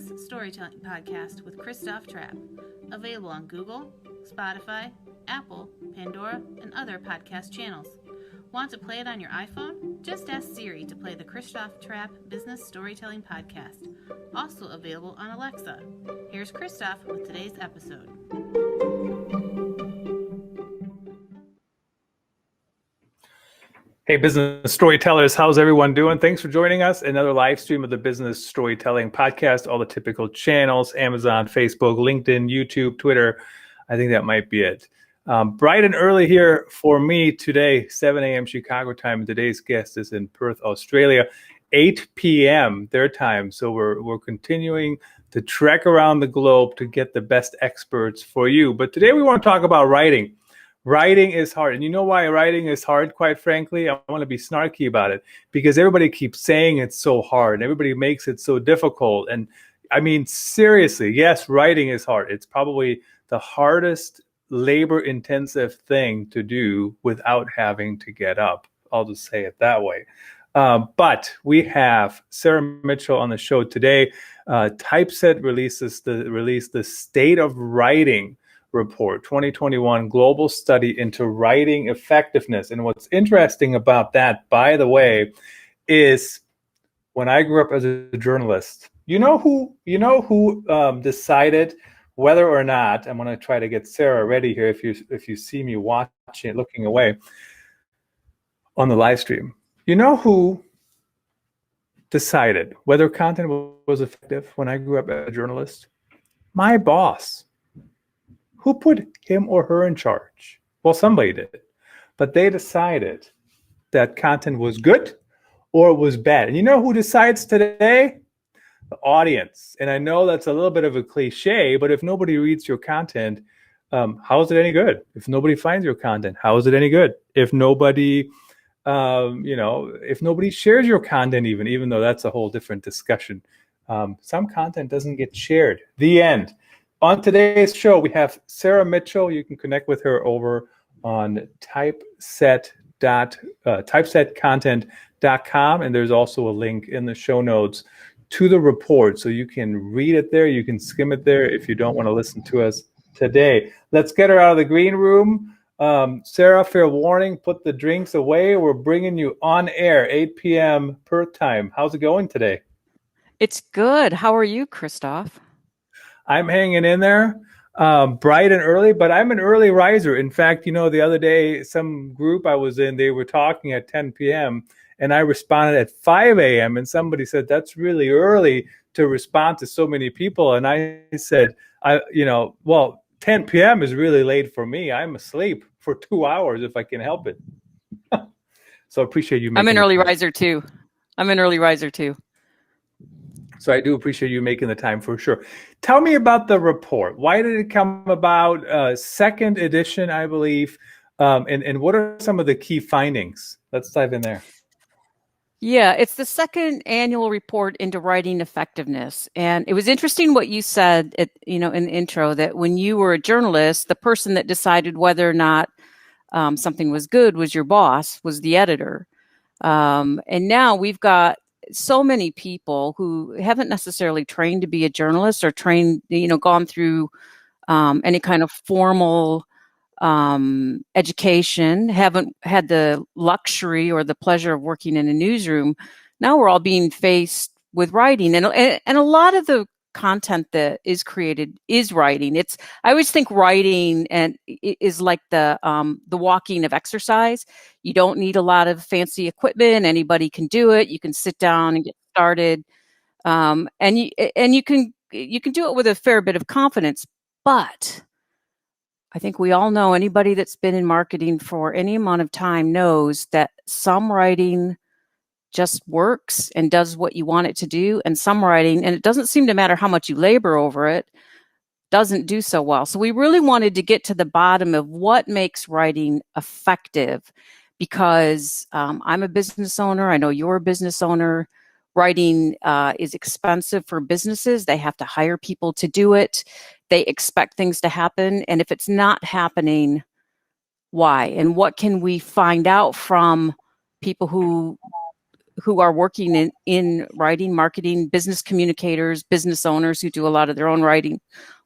Business Storytelling Podcast with Christoph Trapp. Available on Google, Spotify, Apple, Pandora, and other podcast channels. Want to play it on your iPhone? Just ask Siri to play the Christoph Trapp Business Storytelling Podcast. Also available on Alexa. Here's Christoph with today's episode. Hey, business storytellers, how's everyone doing? Thanks for joining us. Another live stream of the Business Storytelling Podcast, all the typical channels, Amazon, Facebook, LinkedIn, YouTube, Twitter. I think that might be it. Bright and early here for me today, 7 a.m. Chicago time. Today's guest is in Perth, Australia, 8 p.m. their time. So we're continuing to trek around the globe to get the best experts for you. But today we want to talk about writing. Writing is hard. And you know why writing is hard, quite frankly? I want to be snarky about it because everybody keeps saying it's so hard. Everybody makes it so difficult. And I mean, seriously, yes, writing is hard. It's probably the hardest labor-intensive thing to do without having to get up. I'll just say it that way. But we have Sarah Mitchell on the show today. Typeset released the State of Writing Report 2021 Global Study into Writing Effectiveness. And what's interesting about that, by the way, is when I grew up as a journalist, you know who decided whether or not, I'm going to try to get Sarah ready here if you see me watching, looking away on the live stream. You know who decided whether content was effective when I grew up as a journalist? My boss. Who put him or her in charge? Well, somebody did. But they decided that content was good or it was bad. And you know who decides today? The audience. And I know that's a little bit of a cliche, but if nobody reads your content, how is it any good? If nobody finds your content, how is it any good? If nobody, if nobody shares your content, even though that's a whole different discussion, some content doesn't get shared. The end. On today's show, we have Sarah Mitchell. You can connect with her over on typesetcontent.com. And there's also a link in the show notes to the report. So you can read it there. You can skim it there if you don't want to listen to us today. Let's get her out of the green room. Sarah, fair warning, put the drinks away. We're bringing you on air, 8 p.m. Perth time. How's it going today? It's good. How are you, Christoph? I'm hanging in there, bright and early, but I'm an early riser. In fact, the other day, some group I was in, they were talking at 10 p.m. and I responded at 5 a.m. and somebody said, that's really early to respond to so many people. And I said, 10 p.m. is really late for me. I'm asleep for 2 hours if I can help it. So I appreciate you. I'm an early riser too. So I do appreciate you making the time for sure. Tell me about the report. Why did it come about? Second edition, I believe. And what are some of the key findings? Let's dive in there. Yeah, it's the second annual report into writing effectiveness. And it was interesting what you said in the intro, that when you were a journalist, the person that decided whether or not something was good was your boss, was the editor. And now we've got so many people who haven't necessarily trained to be a journalist or trained, gone through any kind of formal education, haven't had the luxury or the pleasure of working in a newsroom. Now we're all being faced with writing, and a lot of the content that is created is writing. I always think writing is like the walking of exercise. You don't need a lot of fancy equipment. Anybody can do it. You can sit down and get started, and you can do it with a fair bit of confidence. But I think we all know, anybody that's been in marketing for any amount of time knows that some writing just works and does what you want it to do, and some writing, and it doesn't seem to matter how much you labor over it, doesn't do so well. So we really wanted to get to the bottom of what makes writing effective, because I'm a business owner. I know you're a business owner. Writing is expensive for businesses. They have to hire people to do it. They expect things to happen. And if it's not happening, why? And what can we find out from people who who are working in writing, marketing, business communicators, business owners who do a lot of their own writing.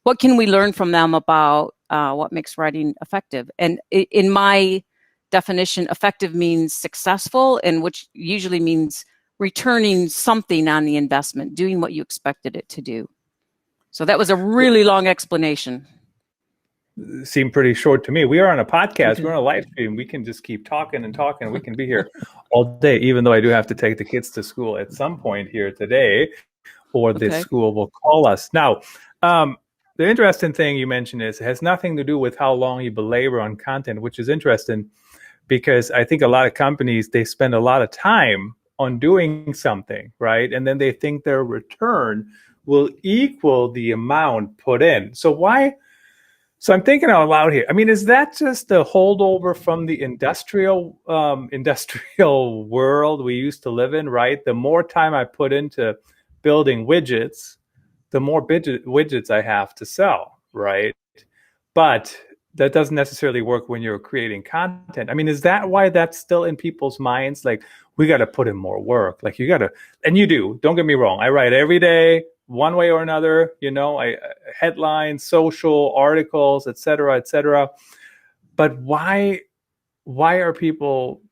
What can we learn from them about what makes writing effective? And in my definition, effective means successful, and which usually means returning something on the investment, doing what you expected it to do. So that was a really long explanation. Seemed pretty short to me. We are on a podcast. We're on a live stream. We can just keep talking and talking. We can be here all day, even though I do have to take the kids to school at some point here today, or the school will call us. Now, the interesting thing you mentioned is it has nothing to do with how long you belabor on content, which is interesting because I think a lot of companies, they spend a lot of time on doing something, right? And then they think their return will equal the amount put in. So I'm thinking out loud here. I mean, is that just a holdover from the industrial world we used to live in, right? The more time I put into building widgets, the more widgets I have to sell, right? But that doesn't necessarily work when you're creating content. I mean, is that why that's still in people's minds? Like, we got to put in more work. Like, you got to, and you do. Don't get me wrong. I write every day, one way or another. You know, headlines, social articles, et cetera, But why are people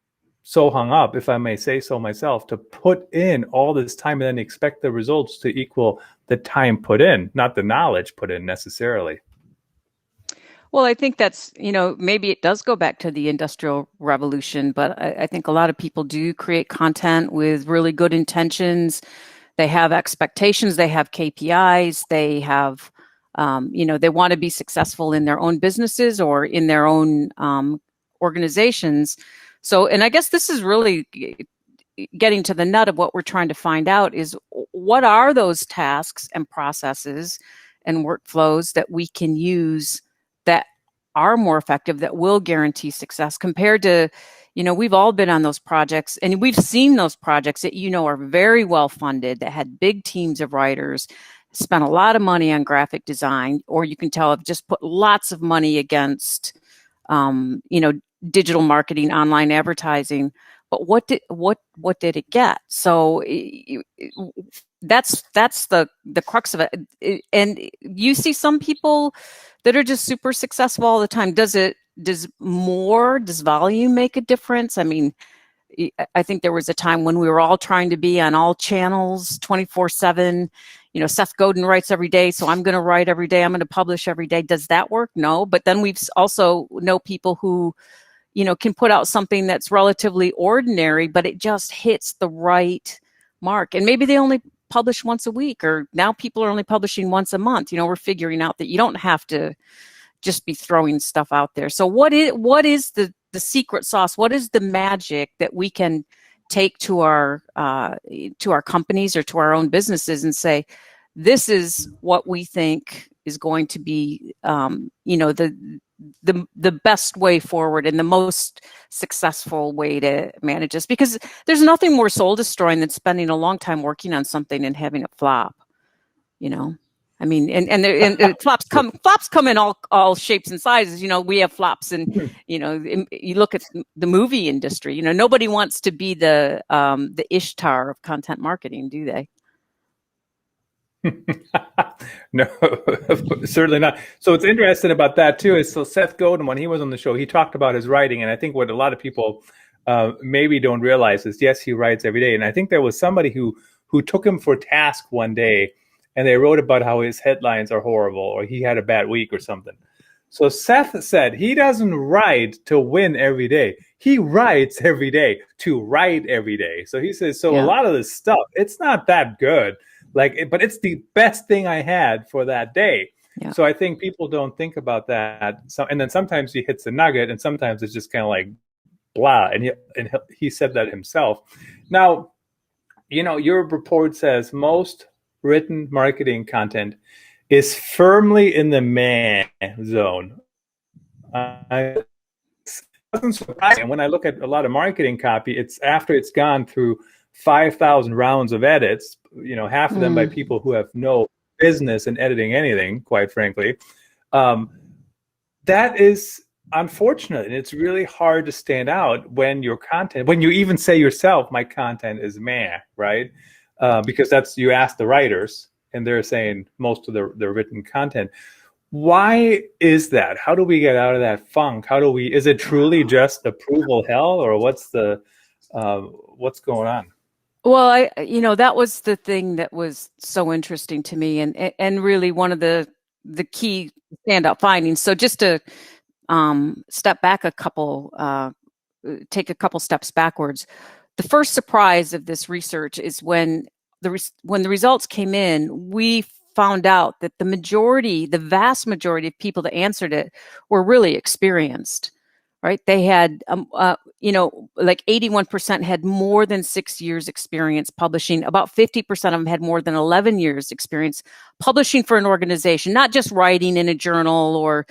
so hung up, if I may say so myself, to put in all this time and then expect the results to equal the time put in, not the knowledge put in necessarily? Well, I think that's, maybe it does go back to the Industrial Revolution, but I think a lot of people do create content with really good intentions. They have expectations, they have KPIs, they have, they want to be successful in their own businesses or in their own organizations. So, and I guess this is really getting to the nut of what we're trying to find out is what are those tasks and processes and workflows that we can use that are more effective, that will guarantee success compared to, we've all been on those projects and we've seen those projects that, are very well funded, that had big teams of writers, spent a lot of money on graphic design, or you can tell have just put lots of money against, digital marketing, online advertising. But what did it get? So that's the crux of it. And you see some people that are just super successful all the time. Does volume make a difference? I mean, I think there was a time when we were all trying to be on all channels 24/7. Seth Godin writes every day, so I'm going to write every day. I'm going to publish every day. Does that work? No. But then we've also know people who, can put out something that's relatively ordinary, but it just hits the right mark. And maybe they only publish once a week, or now people are only publishing once a month. We're figuring out that you don't have to just be throwing stuff out there. So what is the secret sauce? What is the magic that we can take to our companies or to our own businesses and say, this is what we think is going to be, the best way forward and the most successful way to manage this? Because there's nothing more soul destroying than spending a long time working on something and having it flop. I mean, and flops come in all shapes and sizes. We have flops, and you look at the movie industry. Nobody wants to be the Ishtar of content marketing, do they? No, certainly not. So what's interesting about that too is, so Seth Godin, when he was on the show, he talked about his writing, and I think what a lot of people maybe don't realize is, yes, he writes every day, and I think there was somebody who took him for task one day, and they wrote about how his headlines are horrible, or he had a bad week or something. So Seth said he doesn't write to win every day. He writes every day to write every day. So he says, a lot of this stuff, it's not that good. But it's the best thing I had for that day. Yeah. So I think people don't think about that. So, and then sometimes he hits a nugget, and sometimes it's just kind of like blah. And he said that himself. Now, your report says most written marketing content is firmly in the meh zone. It doesn't surprise me. And when I look at a lot of marketing copy, it's after it's gone through 5,000 rounds of edits, half of them by people who have no business in editing anything, quite frankly. That is unfortunate, and it's really hard to stand out when your content, when you even say yourself, my content is meh, right? Because that's, you ask the writers and they're saying most of the written content. Why is that? How do we get out of that funk? Is it truly just approval hell, or what's going on? Well, that was the thing that was so interesting to me, and really one of the key standout findings. So just to step back take a couple steps backwards. The first surprise of this research is when the results came in, we found out that the vast majority of people that answered it were really experienced, right? They had, like 81% had more than 6 years experience publishing. About 50% of them had more than 11 years experience publishing for an organization, not just writing in a journal or,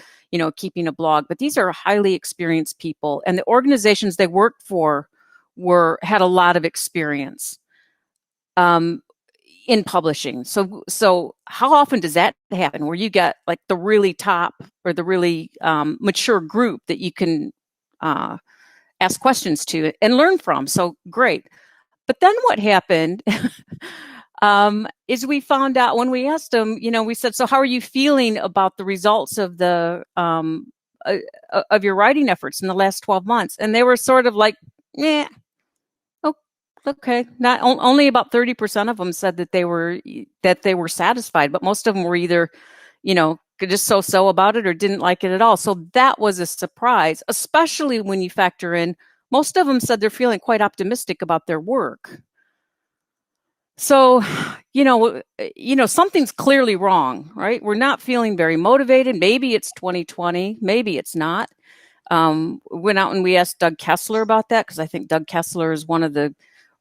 keeping a blog, but these are highly experienced people. And the organizations they worked for had a lot of experience in publishing. So how often does that happen, where you get like the really top or the really mature group that you can ask questions to and learn from? So great. But then what happened is we found out when we asked them, we said, so how are you feeling about the results of of your writing efforts in the last 12 months? And they were sort of like, yeah. Okay. Not only about 30% of them said that they were satisfied, but most of them were either, just so about it or didn't like it at all. So that was a surprise, especially when you factor in most of them said they're feeling quite optimistic about their work. So, something's clearly wrong, right? We're not feeling very motivated. Maybe it's 2020. Maybe it's not. Went out and we asked Doug Kessler about that, because I think Doug Kessler is one of the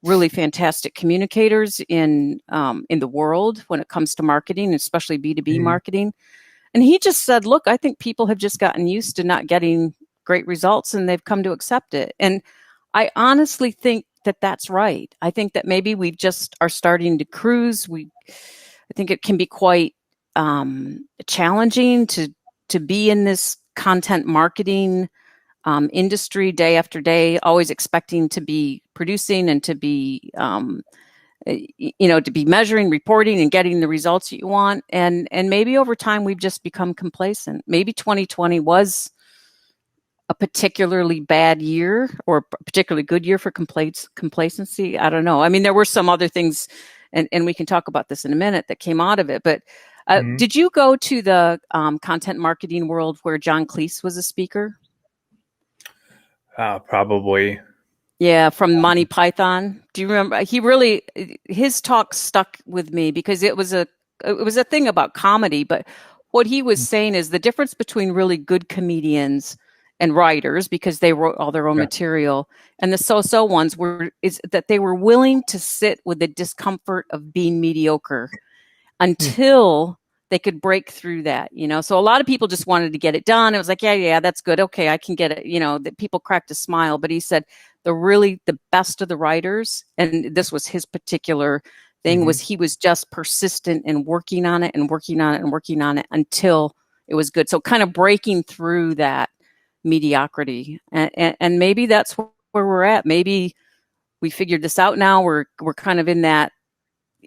really fantastic communicators in the world when it comes to marketing, especially B2B marketing. And he just said, look, I think people have just gotten used to not getting great results and they've come to accept it. And I honestly think that that's right. I think that maybe we just are starting to cruise. I think it can be quite challenging to be in this content marketing industry day after day, always expecting to be producing and to be, to be measuring, reporting, and getting the results that you want. And maybe over time we've just become complacent. Maybe 2020 was a particularly bad year or a particularly good year for complacency. I don't know. I mean, there were some other things, and we can talk about this in a minute, that came out of it. But did you go to the content marketing world where John Cleese was a speaker? Probably. Yeah, from Monty Python. Do you remember? His talk stuck with me because it was a thing about comedy. But what he was saying is the difference between really good comedians and writers, because they wrote all their own material, and the so-so ones is that they were willing to sit with the discomfort of being mediocre until they could break through that, So a lot of people just wanted to get it done. It was like, yeah, that's good. Okay, I can get it. That people cracked a smile. But he said the best of the writers, and this was his particular thing, was he was just persistent in working on it and working on it and working on it until it was good. So kind of breaking through that mediocrity. And maybe that's where we're at. Maybe we figured this out now. We're kind of in that.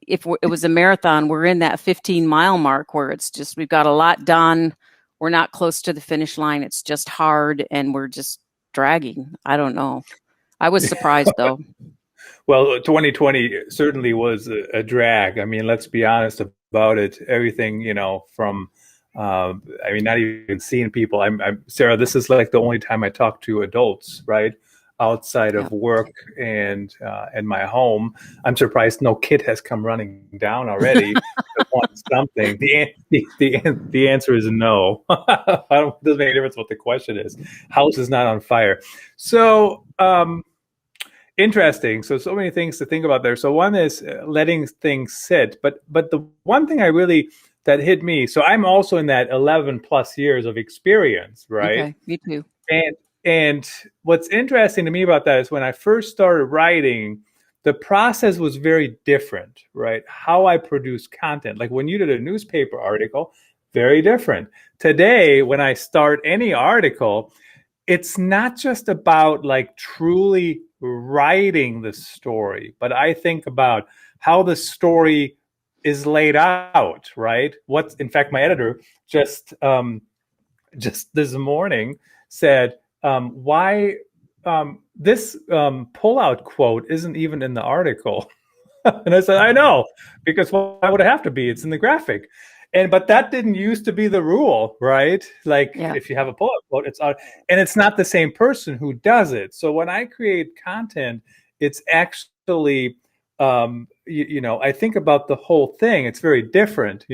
If it was a marathon, we're in that 15-mile mark where it's just, we've got a lot done. We're not close to the finish line. It's just hard and we're just dragging. I don't know. I was surprised though. Well, 2020 certainly was a drag. I mean, let's be honest about it. Everything, from, not even seeing people. I'm Sarah, this is like the only time I talk to adults, right? Outside of work and my home. I'm surprised no kid has come running down already to want something. The answer is no. It doesn't make any difference what the question is. House is not on fire. So interesting. So many things to think about there. So one is letting things sit. But the one thing that hit me. So I'm also in that 11 plus years of experience, right? Okay, me too. And what's interesting to me about that is when I first started writing, the process was very different, right? How I produce content. Like when you did a newspaper article, very different. Today, when I start any article, it's not just about like truly writing the story, but I think about how the story is laid out, right? What, in fact, my editor just this morning said, why this pullout quote isn't even in the article. And I said, I know, because why would it have to be? It's in the graphic. But that didn't used to be the rule, right? Like if you have a pullout quote, it's out, and it's not the same person who does it. So when I create content, it's actually, I think about the whole thing. It's very different,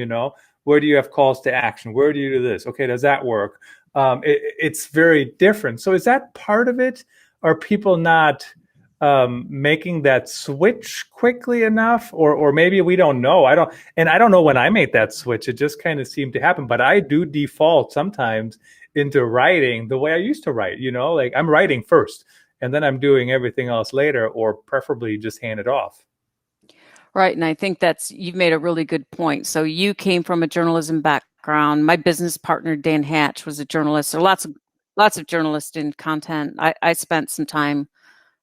Where do you have calls to action? Where do you do this? Okay, does that work? It's very different. So is that part of it? Are people not making that switch quickly enough, or maybe we don't know. I don't know when I made that switch. It just kind of seemed to happen. But I do default sometimes into writing the way I used to write. Like I'm writing first, and then I'm doing everything else later, or preferably just hand it off. Right, and I think you've made a really good point. So you came from a journalism background. My business partner Dan Hatch was a journalist. There are lots of journalists in content. I spent some time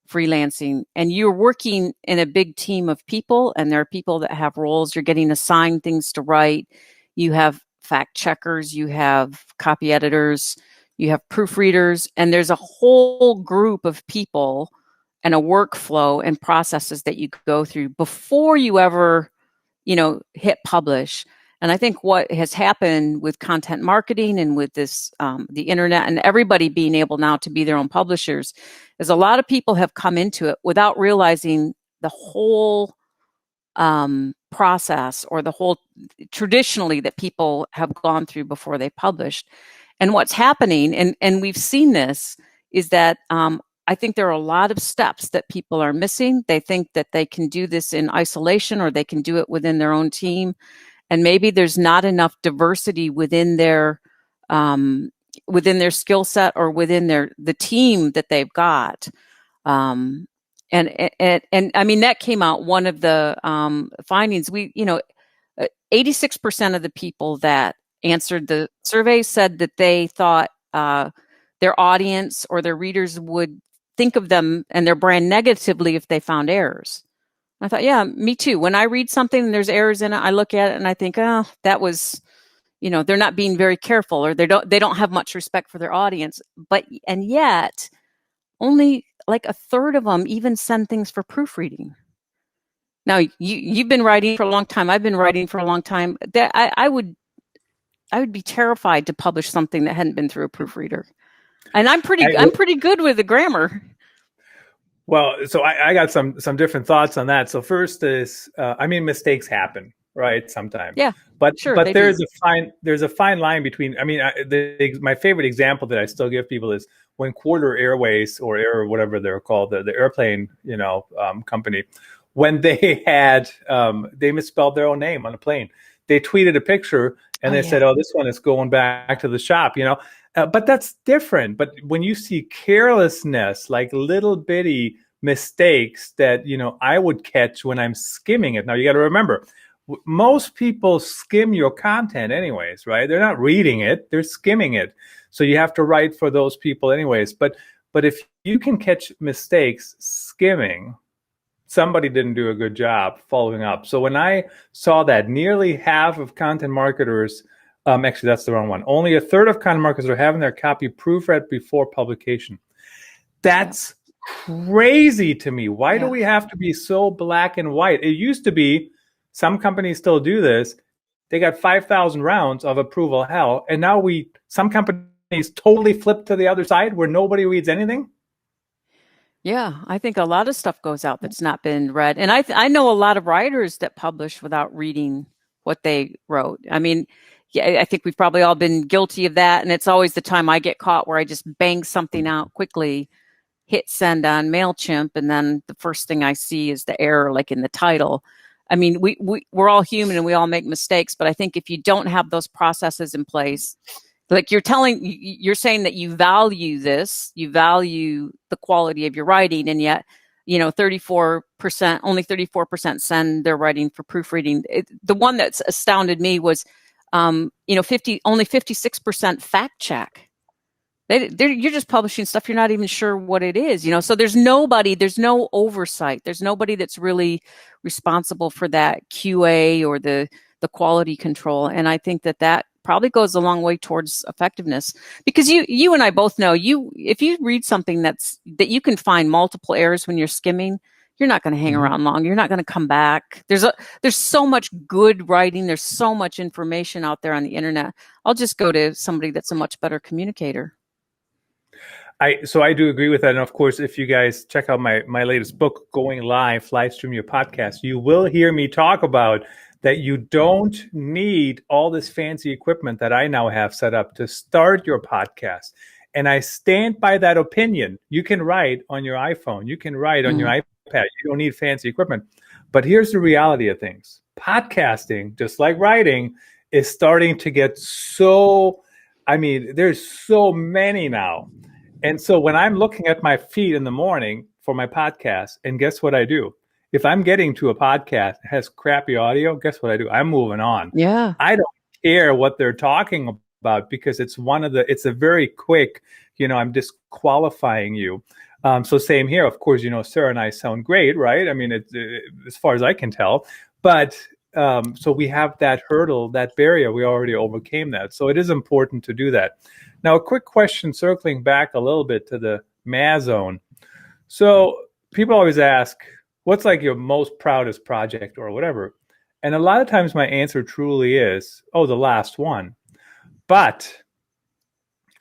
freelancing, and you're working in a big team of people, and there are people that have roles. You're getting assigned things to write. You have fact checkers, you have copy editors, you have proofreaders, and there's a whole group of people and a workflow and processes that you go through before you ever, hit publish. And I think what has happened with content marketing and with this, the internet and everybody being able now to be their own publishers, is a lot of people have come into it without realizing the whole process or the whole traditionally that people have gone through before they published. And what's happening, and we've seen this, is that I think there are a lot of steps that people are missing. They think that they can do this in isolation, or they can do it within their own team. And maybe there's not enough diversity within their skill set or within the team that they've got. And I mean, that came out, one of the findings. 86% of the people that answered the survey said that they thought their audience or their readers would think of them and their brand negatively if they found errors. I thought, yeah, me too. When I read something and there's errors in it, I look at it and I think, oh, that was, they're not being very careful, or they don't have much respect for their audience. And yet, only like a third of them even send things for proofreading. Now, you've been writing for a long time. I've been writing for a long time. I would be terrified to publish something that hadn't been through a proofreader. And I'm pretty good with the grammar. Well, so I got some different thoughts on that. So first is, mistakes happen, right? Sometimes. Yeah. But sure, but there's a fine line between. My favorite example that I still give people is when Quarter Airways or Air, whatever they're called, the airplane, company, when they had they misspelled their own name on a plane. They tweeted a picture and they said, "Oh, this one is going back to the shop," But that's different. But when you see carelessness, like little bitty mistakes that, I would catch when I'm skimming it. Now, you got to remember, most people skim your content anyways, right? They're not reading it, they're skimming it. So you have to write for those people anyways. But if you can catch mistakes skimming, somebody didn't do a good job following up. So when I saw that nearly half of content marketers, actually, that's the wrong one. Only a third of content marketers are having their copy proofread before publication. That's crazy to me. Why do we have to be so black and white? It used to be, some companies still do this. They got 5,000 rounds of approval hell, and now some companies totally flip to the other side where nobody reads anything. Yeah, I think a lot of stuff goes out that's not been read, and I know a lot of writers that publish without reading what they wrote. I mean, yeah, I think we've probably all been guilty of that. And it's always the time I get caught where I just bang something out quickly, hit send on MailChimp, and then the first thing I see is the error, like in the title. I mean, we're all human and we all make mistakes, but I think if you don't have those processes in place, like you're saying that you value this, you value the quality of your writing, and yet, 34%, only 34% send their writing for proofreading. The one that's astounded me was, only 56% fact check. You're just publishing stuff you're not even sure what it is, so there's no oversight. There's nobody that's really responsible for that QA or the quality control. And I think that probably goes a long way towards effectiveness, because you and I both know, if you read something that you can find multiple errors when you're skimming, you're not going to hang around long. You're not going to come back. There's so much good writing. There's so much information out there on the internet. I'll just go to somebody that's a much better communicator. So I do agree with that. And of course, if you guys check out my latest book, Going Live, Live Stream Your Podcast, you will hear me talk about that you don't need all this fancy equipment that I now have set up to start your podcast. And I stand by that opinion. You can write on your iPhone. You can write on your iPad. You don't need fancy equipment. But here's the reality of things. Podcasting, just like writing, is starting to get there's so many now. And so when I'm looking at my feed in the morning for my podcast, and guess what I do? If I'm getting to a podcast that has crappy audio, guess what I do? I'm moving on. Yeah. I don't care what they're talking about, because it's a very quick, I'm disqualifying you. So same here. Of course, Sarah and I sound great, right? I mean, as far as I can tell. But so we have that hurdle, that barrier. We already overcame that. So it is important to do that. Now, a quick question, circling back a little bit to the Mazone. So people always ask, what's like your most proudest project or whatever? And a lot of times my answer truly is, the last one. But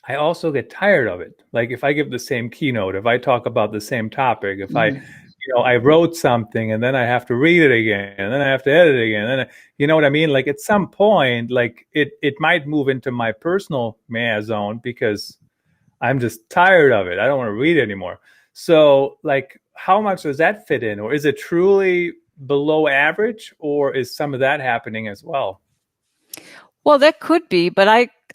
I also get tired of it. Like if I give the same keynote, if I talk about the same topic, if I wrote something and then I have to read it again, and then I have to edit it again, and you know what I mean? Like at some point, like it might move into my personal Mazone, because I'm just tired of it. I don't want to read it anymore. So like, how much does that fit in? Or is it truly below average, or is some of that happening as well? Well, that could be, but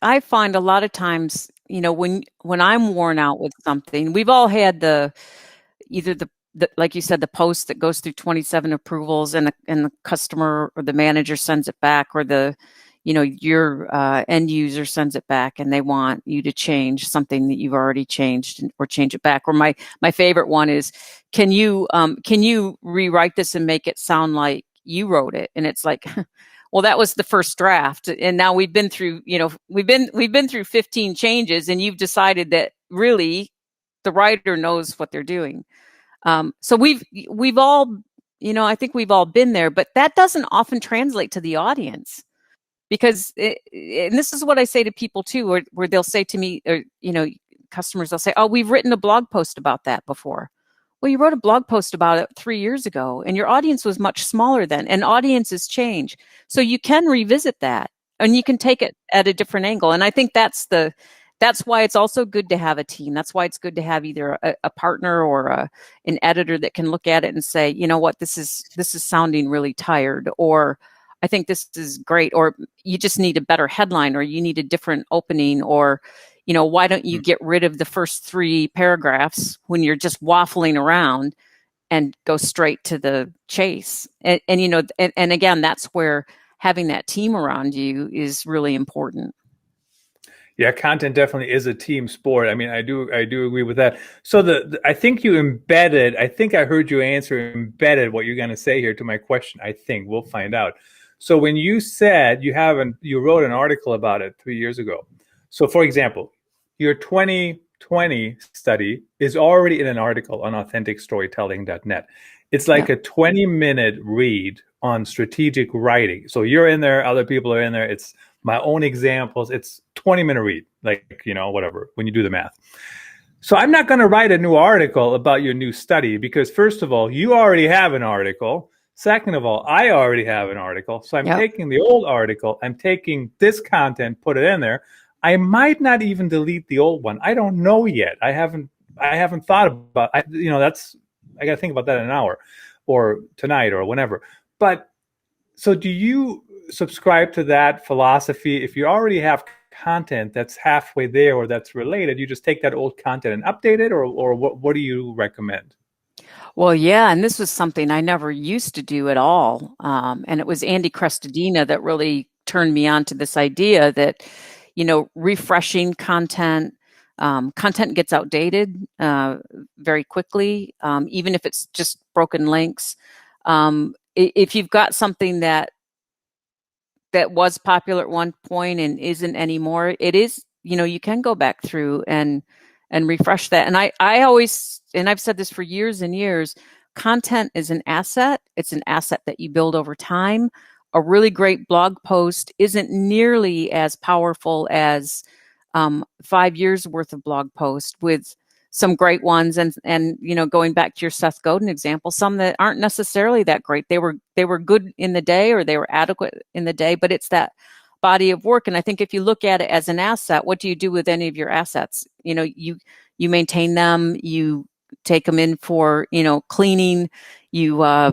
I find a lot of times, when I'm worn out with something, we've all had either the like you said, the post that goes through 27 approvals and the customer or the manager sends it back, or your end user sends it back and they want you to change something that you've already changed or change it back. Or my favorite one is, can you rewrite this and make it sound like you wrote it? And it's like, well, that was the first draft, and now we've been through 15 changes, and you've decided that really the writer knows what they're doing. So we've all, I think we've all been there, but that doesn't often translate to the audience, because and this is what I say to people too, where they'll say to me, or customers, they'll say, "Oh, we've written a blog post about that before." Well, you wrote a blog post about it 3 years ago, and your audience was much smaller then, and audiences change. So you can revisit that, and you can take it at a different angle. And I think that's why it's also good to have a team. That's why it's good to have either a partner or an editor that can look at it and say, you know what, this is sounding really tired, or I think this is great, or you just need a better headline, or you need a different opening, or why don't you get rid of the first 3 paragraphs when you're just waffling around and go straight to the chase? And again, that's where having that team around you is really important. Yeah, content definitely is a team sport. I mean, I do agree with that. So I think you embedded, I think I heard you embedded what you're going to say here to my question. I think we'll find out. So when you said you wrote an article about it 3 years ago. So for example, your 2020 study is already in an article on authenticstorytelling.net. It's like a 20-minute read on strategic writing. So you're in there, other people are in there. It's my own examples. It's 20-minute read, like, whatever, when you do the math. So I'm not going to write a new article about your new study, because first of all, you already have an article. Second of all, I already have an article. So I'm taking the old article, I'm taking this content, put it in there. I might not even delete the old one. I don't know yet. I haven't thought about, I got to think about that in an hour or tonight or whenever. But so do you subscribe to that philosophy? If you already have content that's halfway there or that's related, you just take that old content and update it, or what do you recommend? Well, yeah, and this was something I never used to do at all. And it was Andy Crestodina that really turned me on to this idea that, refreshing content, Content gets outdated very quickly, even if it's just broken links. If you've got something that was popular at one point and isn't anymore, it is, you can go back through and refresh that. And I always, and I've said this for years and years, content is an asset. It's an asset that you build over time. A really great blog post isn't nearly as powerful as 5 years worth of blog post with some great ones, and going back to your Seth Godin example, some that aren't necessarily that great. They were good in the day, or they were adequate in the day, but it's that body of work. And I think if you look at it as an asset, what do you do with any of your assets? You maintain them, you take them in for cleaning, or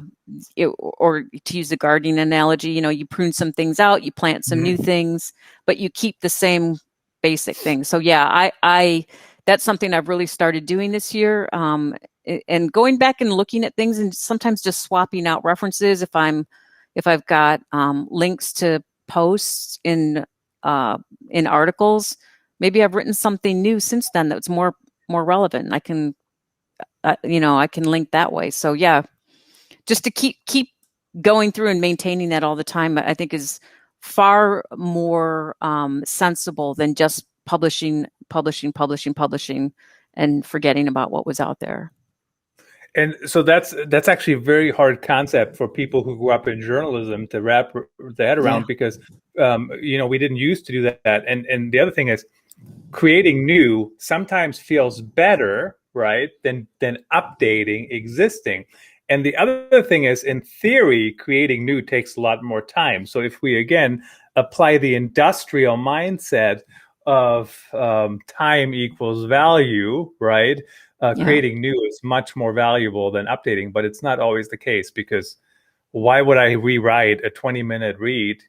to use the gardening analogy, you prune some things out, you plant some new things, but you keep the same basic things. So yeah, I that's something I've really started doing this year, and going back and looking at things, and sometimes just swapping out references if I've got links to posts in articles. Maybe I've written something new since then that's more relevant. I can I can link that way. So yeah, just to keep going through and maintaining that all the time, I think is far more sensible than just publishing and forgetting about what was out there. And so that's actually a very hard concept for people who grew up in journalism to wrap their head around, because we didn't used to do that. And the other thing is, creating new sometimes feels better, right, than updating existing. And the other thing is, in theory, creating new takes a lot more time. So if we again apply the industrial mindset of time equals value, right? Creating new is much more valuable than updating, but it's not always the case, because why would I rewrite a 20-minute read,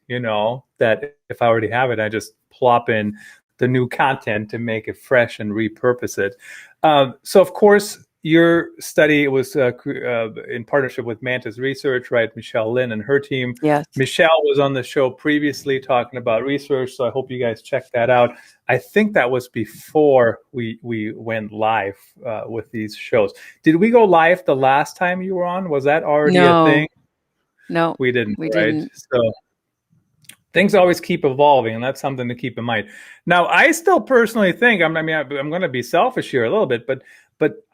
that if I already have it, I just plop in the new content to make it fresh and repurpose it. So of course, your study was in partnership with Mantis Research, right? Michelle Lin and her team. Yes. Michelle was on the show previously talking about research, so I hope you guys check that out. I think that was before we went live with these shows. Did we go live the last time you were on? Was that already a thing? No, we didn't. We right? didn't. So things always keep evolving, and that's something to keep in mind. Now, I still personally think, I'm going to be selfish here a little bit, but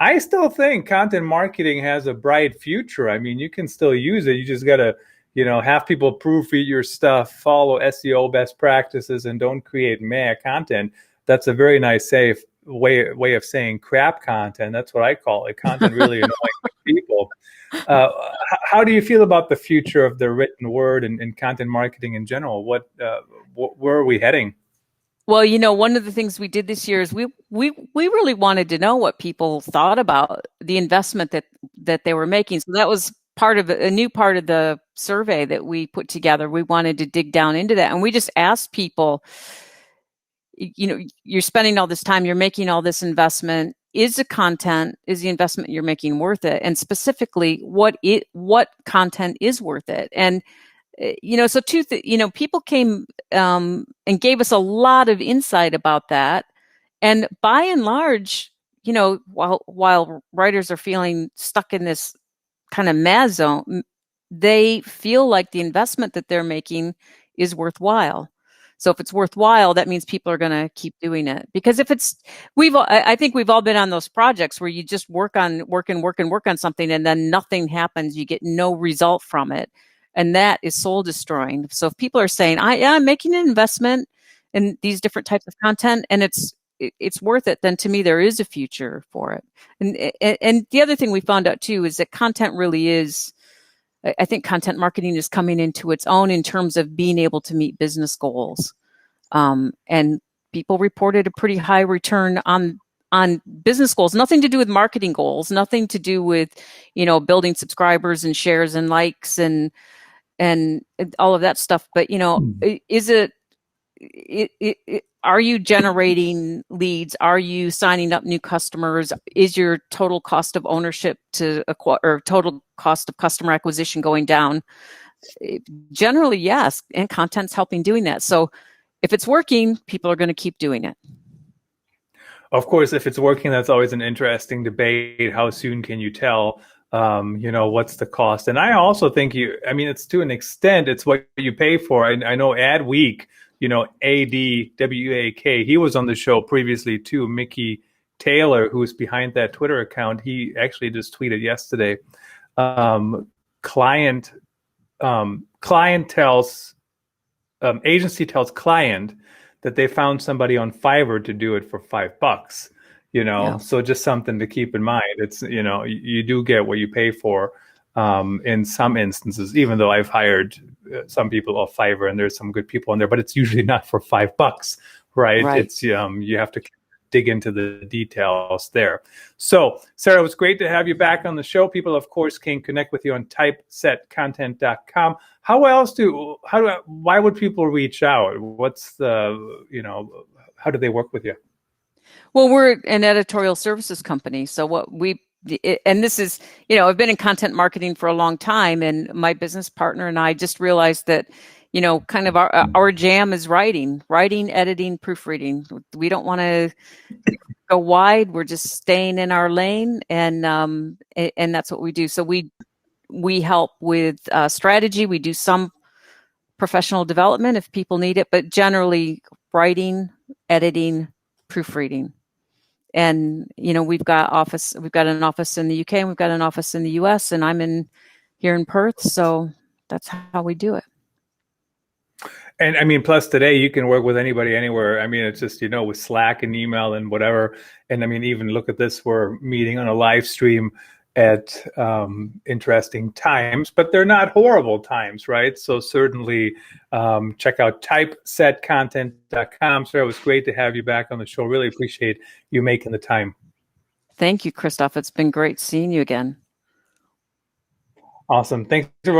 I still think content marketing has a bright future. I mean, you can still use it. You just got to, have people proofread your stuff, follow SEO best practices, and don't create meh content. That's a very nice, safe way of saying crap content. That's what I call it. Content really annoying people. How do you feel about the future of the written word and content marketing in general? Where are we heading? Well, one of the things we did this year is we really wanted to know what people thought about the investment that they were making. So that was a new part of the survey that we put together. We wanted to dig down into that, and we just asked people, you're spending all this time, you're making all this investment. Is the investment you're making worth it? And specifically, what content is worth it? And so people came and gave us a lot of insight about that. And by and large, while writers are feeling stuck in this kind of mad zone, they feel like the investment that they're making is worthwhile. So if it's worthwhile, that means people are going to keep doing it. Because I think we've all been on those projects where you just work on something, and then nothing happens. You get no result from it. And that is soul destroying. So if people are saying, I'm making an investment in these different types of content, and it's worth it, then to me, there is a future for it. And the other thing we found out too is that content really is, I think content marketing is coming into its own in terms of being able to meet business goals. And people reported a pretty high return on business goals, nothing to do with marketing goals, nothing to do with, building subscribers and shares and likes and all of that stuff. But, are you generating leads? Are you signing up new customers? Is your total cost of ownership or total cost of customer acquisition going down? Generally, yes. And content's helping doing that. So if it's working, people are going to keep doing it. Of course, if it's working, that's always an interesting debate. How soon can you tell? What's the cost? And I also think it's to an extent, it's what you pay for. I know Adweek, ADWAK, he was on the show previously too. Mickey Taylor, who's behind that Twitter account, he actually just tweeted yesterday. Agency tells client that they found somebody on Fiverr to do it for $5, Yeah. So just something to keep in mind. It's, you do get what you pay for in some instances, even though I've hired some people off Fiverr and there's some good people on there, but it's usually not for $5, right? Right. It's, you have to dig into the details there. So, Sarah, it was great to have you back on the show. People, of course, can connect with you on typesetcontent.com. Why would people reach out? What's how do they work with you? Well, we're an editorial services company. So and this is, I've been in content marketing for a long time, and my business partner and I just realized that, kind of our jam is writing, editing, proofreading. We don't want to go wide. We're just staying in our lane, and that's what we do. So we help with strategy. We do some professional development if people need it, but generally writing, editing, proofreading. And we've got an office in the UK, and we've got an office in the US, and I'm here in Perth, so that's how we do it. And plus today you can work with anybody anywhere. It's just, with Slack and email and whatever. And even look at this, we're meeting on a live stream at interesting times, but they're not horrible times, right? So certainly check out typesetcontent.com. Sarah, it was great to have you back on the show. Really appreciate you making the time. Thank you, Christoph. It's been great seeing you again. Awesome. Thanks, everyone.